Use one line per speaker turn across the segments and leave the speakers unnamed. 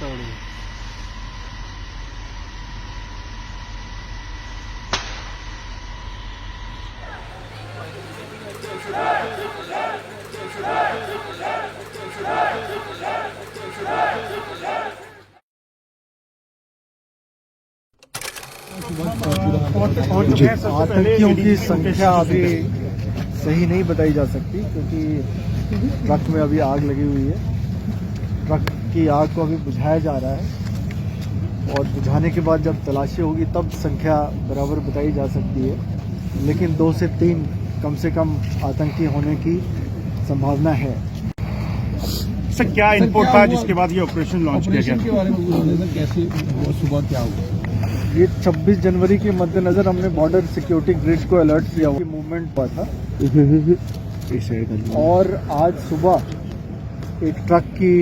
तोड़ी।
आतंकियों की संख्या अभी सही नहीं बताई जा सकती, क्योंकि ट्रक में अभी आग लगी हुई है। ट्रक की आग को अभी बुझाया जा रहा है और बुझाने के बाद जब तलाशी होगी तब संख्या बराबर बताई जा सकती है, लेकिन 2 से 3 कम से कम आतंकी होने की संभावना है।
सर क्या इनपुट था जिसके बाद ये ऑपरेशन लॉन्च किया गया?
के बारे में कैसे सुबह क्या हुआ?
ये 26 जनवरी के मद्देनजर हमने बॉर्डर सिक्योरिटी ग्रिड को अलर्ट किया हुआ मूवमेंट हुआ था, और आज सुबह एक ट्रक की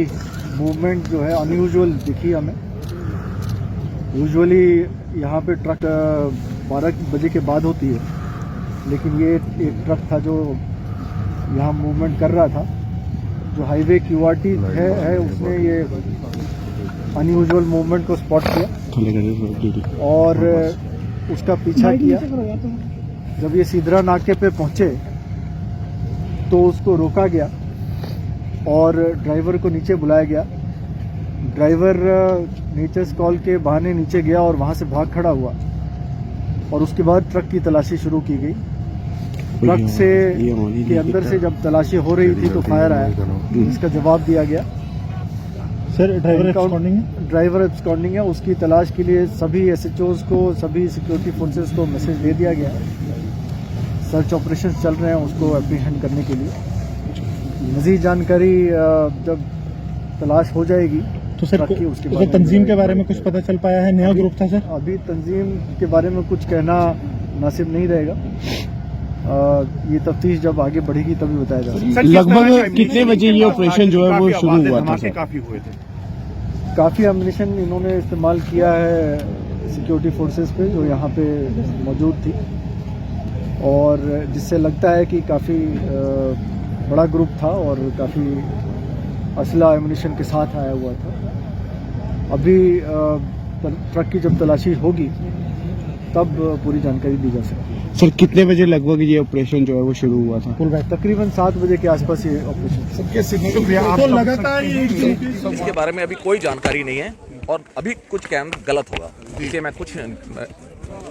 मूवमेंट जो है अनयूजुअल दिखी हमें। यूजुअली यहाँ पे ट्रक 12 बजे के बाद होती है, लेकिन ये एक ट्रक था जो यहाँ मूवमेंट कर रहा था। जो हाईवे क्यूआरटी है उसने ये अनयूजुअल मूवमेंट को स्पॉट किया और उसका पीछा किया। जब ये सीधरा नाके पे पहुंचे तो उसको रोका गया और ड्राइवर को नीचे बुलाया गया। ड्राइवर नेचर्स कॉल के बहाने नीचे गया और वहां से भाग खड़ा हुआ, और उसके बाद ट्रक की तलाशी शुरू की गई। ट्रक से के अंदर से जब तलाशी हो रही थी तो फायर आया, इसका जवाब दिया गया।
सर
ड्राइवर एब्सकॉन्डिंग है, उसकी तलाश के लिए सभी एसएचओज को, सभी सिक्योरिटी फोर्सेस को मैसेज दे दिया गया है। सर्च ऑपरेशन चल रहे हैं उसको एप्रीहेंड करने के लिए। मज़ीद जानकारी जब तलाश हो जाएगी
तो सर
उसके बाद
तंजीम के बारे में कुछ पता चल पाया है? नया ग्रुप था सर?
अभी तंजीम के बारे में कुछ कहना मुनासिब नहीं रहेगा। ये तफ्तीश जब आगे बढ़ेगी तभी बताया जाएगा।
लगभग कितने बजे ये ऑपरेशन जो है वो शुरू हुआ था? काफी हुए थे,
काफ़ी एम्युनिशन इन्होंने इस्तेमाल किया है सिक्योरिटी फोर्सेस पे जो यहाँ पे मौजूद थी, और जिससे लगता है कि काफ़ी बड़ा ग्रुप था और काफ़ी असला एम्युनिशन के साथ आया हुआ था। अभी ट्रक की जब तलाशी होगी तब पूरी जानकारी दी जा सकती है।
सर कितने बजे लगभग ये ऑपरेशन जो है वो शुरू हुआ था?
तकरीबन 7 बजे के आसपास ये ऑपरेशन।
तो लगातार
इसके बारे में अभी कोई जानकारी नहीं है और अभी कुछ कैम गलत होगा, इसलिए मैं कुछ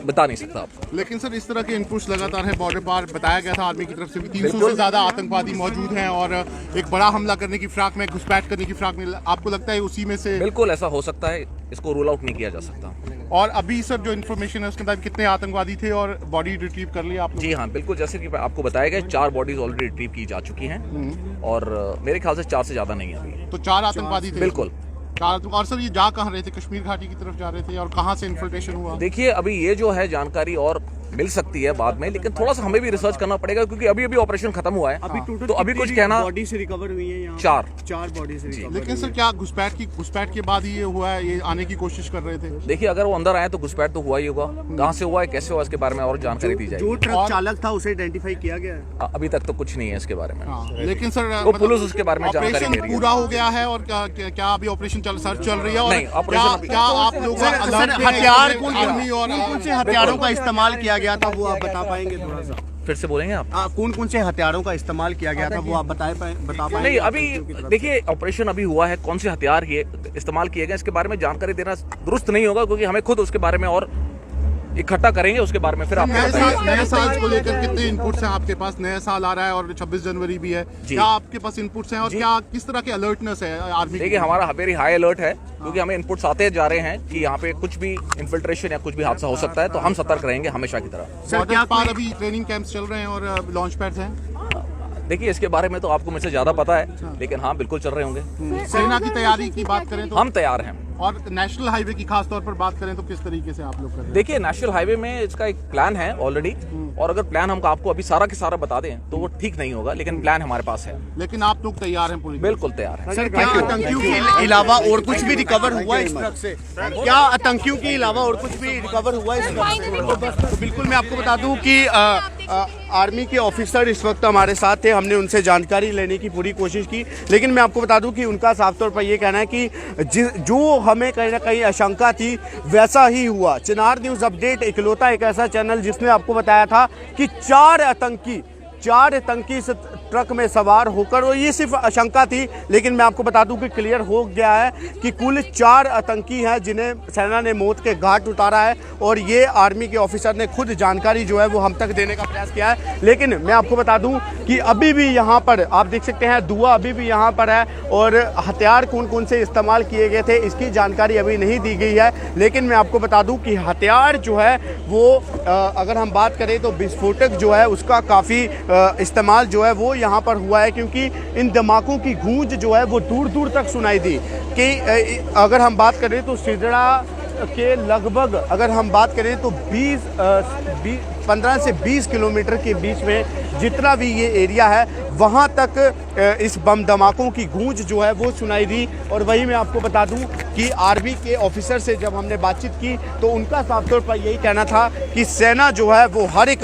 बता नहीं सकता आपको।
लेकिन सर इस तरह के इनपुट्स लगातार हैं बॉर्डर पार। बताया गया था आर्मी की तरफ से भी 300 से ज़्यादा आतंकवादी मौजूद हैं और एक बड़ा हमला करने की फिराक में, घुसपैठ करने की फिराक में। आपको लगता है उसी में से?
बिल्कुल ऐसा हो सकता है, इसको रूल आउट नहीं किया जा सकता।
और अभी सर जो इन्फॉर्मेशन है उसके अंदर कितने आतंकवादी थे और बॉडी रिट्रीव कर लिया आपने?
जी हाँ, बिल्कुल, जैसे कि आपको बताया गया 4 बॉडीज ऑलरेडी रिट्रीव की जा चुकी हैं और मेरे ख्याल से 4 से ज़्यादा नहीं है अभी।
तो 4 आतंकवादी थे?
बिल्कुल।
और सर ये जा कहाँ रहे थे? कश्मीर घाटी की तरफ जा रहे थे, और कहाँ से इन्फिल्ट्रेशन हुआ?
देखिए अभी ये जो है जानकारी और मिल सकती है बाद में, लेकिन थोड़ा सा हमें भी रिसर्च करना पड़ेगा क्योंकि अभी ऑपरेशन खत्म हुआ है। तो अभी कुछ कहना।
बॉडी से रिकवर हुई है यहाँ? 4 बॉडी से रिकवर।
लेकिन सर क्या घुसपैठ के बाद ही ये हुआ है? ये आने की कोशिश कर रहे थे?
देखिए अगर वो अंदर आए तो घुसपैठ तो हुआ ही होगा। कहाँ से हुआ है, कैसे हुआ, इसके बारे में और जानकारी दी जाएगी।
जो ट्रक चालक था उसे आइडेंटिफाई किया गया है?
अभी तक तो कुछ नहीं है इसके बारे में।
लेकिन सर
वो पुलिस उसके बारे में जानकारी दे रही है।
पूरा हो गया है और क्या अभी ऑपरेशन सर्च चल रही है? और
नहीं, ऑपरेशन
क्या आप लोग
हथियार कौन से हथियारों का इस्तेमाल किया गया था वो आप बता पाएंगे थोड़ा सा?
फिर से बोलेंगे आप?
कौन से हथियारों का इस्तेमाल किया गया था वो आप बता पाएंगे?
नहीं, अभी देखिए ऑपरेशन अभी हुआ है, कौन से हथियार ये इस्तेमाल किए गए इसके बारे में जानकारी देना दुरुस्त नहीं होगा, क्योंकि हमें खुद उसके बारे में और इकट्ठा करेंगे, उसके बारे में फिर आपको बताएंगे।
नए साल को लेकर कितने इनपुट्स हैं आपके पास? नया साल आ रहा है और 26 जनवरी भी है, क्या आपके पास इनपुट्स हैं और क्या किस तरह के अलर्टनेस है आर्मी?
देखिए हमारा वेरी हाई अलर्ट है, क्योंकि हमें इनपुट्स आते जा रहे हैं कि यहाँ पे कुछ भी इन्फिल्ट्रेशन या कुछ भी हादसा हो सकता है, तो हम सतर्क रहेंगे हमेशा की तरह।
सर क्या अभी ट्रेनिंग कैंप्स चल रहे हैं और लॉन्च पैड्स हैं?
देखिए इसके बारे में तो आपको मुझसे ज्यादा पता है, लेकिन हाँ बिल्कुल चल रहे होंगे।
सेना की तैयारी की बात करें तो
हम तैयार हैं।
और नेशनल हाईवे की खास तौर पर बात करें तो किस तरीके से आप लोग कर रहे हैं?
देखिए नेशनल हाईवे में इसका एक प्लान है ऑलरेडी, और अगर प्लान हम आपको अभी सारा के सारा बता दें तो वो ठीक नहीं होगा, लेकिन प्लान हमारे पास है।
लेकिन आप लोग तैयार हैं पूरी?
बिल्कुल तैयार है।
सर, क्या आतंकियों के अलावा और कुछ भी रिकवर हुआ है इस ट्रक से? क्या आतंकियों के अलावा और कुछ भी रिकवर हुआ है इस ट्रक से? तो बिल्कुल मैं आपको बता दूं कि आर्मी के ऑफिसर इस वक्त हमारे साथ थे, हमने उनसे जानकारी लेने की पूरी कोशिश की, लेकिन मैं आपको बता दूं कि उनका साफ तौर पर यह कहना है कि जो हमें कहीं ना कहीं आशंका थी वैसा ही हुआ। चिनार न्यूज़ अपडेट इकलौता एक ऐसा चैनल जिसने आपको बताया था कि चार आतंकी इस ट्रक में सवार होकर, और ये सिर्फ आशंका थी, लेकिन मैं आपको बता दूं कि क्लियर हो गया है कि कुल 4 आतंकी हैं जिन्हें सेना ने मौत के घाट उतारा है, और ये आर्मी के ऑफिसर ने खुद जानकारी जो है वो हम तक देने का प्रयास किया है। लेकिन मैं आपको बता दूं कि अभी भी यहाँ पर आप देख सकते हैं धुआं अभी भी यहाँ पर है, और हथियार कौन कौन से इस्तेमाल किए गए थे इसकी जानकारी अभी नहीं दी गई है। लेकिन मैं आपको बता दूं कि हथियार जो है वो अगर हम बात करें तो विस्फोटक जो है उसका काफ़ी इस्तेमाल जो है वो यहाँ पर हुआ है, क्योंकि इन धमाकों की गूंज जो है वो दूर दूर तक सुनाई दी। कि अगर हम बात करें तो सिजड़ा के लगभग अगर हम बात करें तो 15 से 20 किलोमीटर के बीच में जितना भी ये एरिया है वहाँ तक इस बम धमाकों की गूंज जो है वो सुनाई दी। और वही मैं आपको बता दूं कि आर्मी के ऑफिसर से जब हमने बातचीत की तो उनका साफ तौर पर यही कहना था कि सेना जो है वो हर एक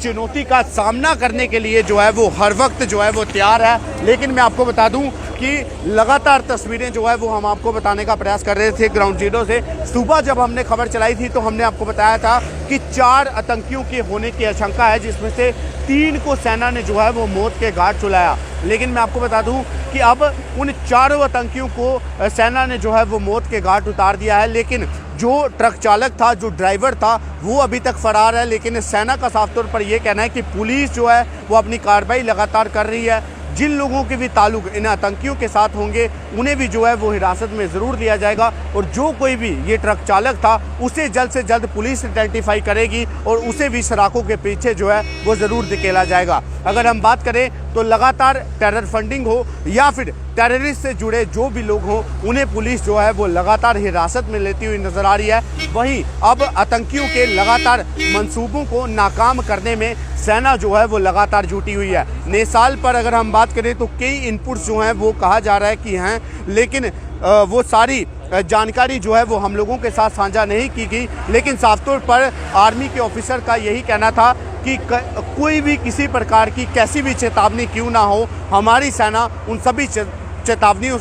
चुनौती का सामना करने के लिए जो है वो हर वक्त जो है वो तैयार है। लेकिन मैं आपको बता दूं कि लगातार तस्वीरें जो है वो हम आपको बताने का प्रयास कर रहे थे ग्राउंड जीरो से। सुबह जब हमने खबर चलाई थी तो हमने आपको बताया था कि 4 आतंकियों के होने की आशंका है, जिसमें से 3 को सेना ने जो है वो मौत के घाट चलाया। लेकिन मैं आपको बता दूं कि अब उन 4 आतंकियों को सेना ने जो है वो मौत के घाट उतार दिया है, लेकिन जो ट्रक चालक था, जो ड्राइवर था, वो अभी तक फरार है। लेकिन सेना का साफ तौर पर यह कहना है कि पुलिस जो है वो अपनी कार्रवाई लगातार कर रही है। जिन लोगों के भी ताल्लुक इन आतंकियों के साथ होंगे उन्हें भी जो है वो हिरासत में ज़रूर लिया जाएगा, और जो कोई भी ये ट्रक चालक था उसे जल्द से जल्द पुलिस आइडेंटिफाई करेगी और उसे भी सराखों के पीछे जो है वो ज़रूर धकेला जाएगा। अगर हम बात करें तो लगातार टेरर फंडिंग हो या फिर टेररिस्ट से जुड़े जो भी लोग हों उन्हें पुलिस जो है वो लगातार हिरासत में लेती हुई नजर आ रही है। वहीं अब आतंकियों के लगातार मंसूबों को नाकाम करने में सेना जो है वो लगातार जुटी हुई है। नेसाल पर अगर हम बात करें तो कई इनपुट्स जो हैं वो कहा जा रहा है कि हैं, लेकिन वो सारी जानकारी जो है वो हम लोगों के साथ साझा नहीं की गई। लेकिन साफ तौर पर आर्मी के ऑफिसर का यही कहना था कि कोई भी किसी प्रकार की कैसी भी चेतावनी क्यों ना हो, हमारी सेना उन सभी चेतावनियों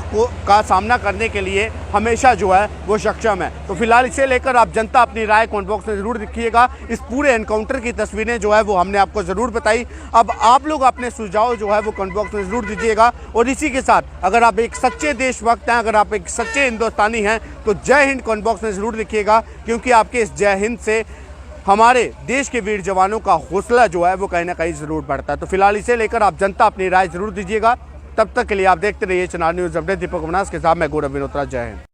का सामना करने के लिए हमेशा जो है वो सक्षम है। तो फिलहाल इसे लेकर आप जनता अपनी राय कमेंट बॉक्स में ज़रूर लिखिएगा। इस पूरे एनकाउंटर की तस्वीरें जो है वो हमने आपको ज़रूर बताई। अब आप लोग अपने सुझाव जो है वो कमेंट बॉक्स में ज़रूर दीजिएगा। और इसी के साथ अगर आप एक सच्चे देशभक्त हैं, अगर आप एक सच्चे हिंदुस्तानी हैं तो जय हिंद कमेंट बॉक्स में ज़रूर लिखिएगा, क्योंकि आपके इस जय हिंद से हमारे देश के वीर जवानों का हौसला जो है वो कहीं ना कहीं ज़रूर बढ़ता है। तो फिलहाल इसे लेकर आप जनता अपनी राय ज़रूर दीजिएगा। तब तक के लिए आप देखते रहिए चिनार न्यूज़ अपडेट। दीपक अविनाश के साथ मैं गौरव विनोत्रा। जय हिंद।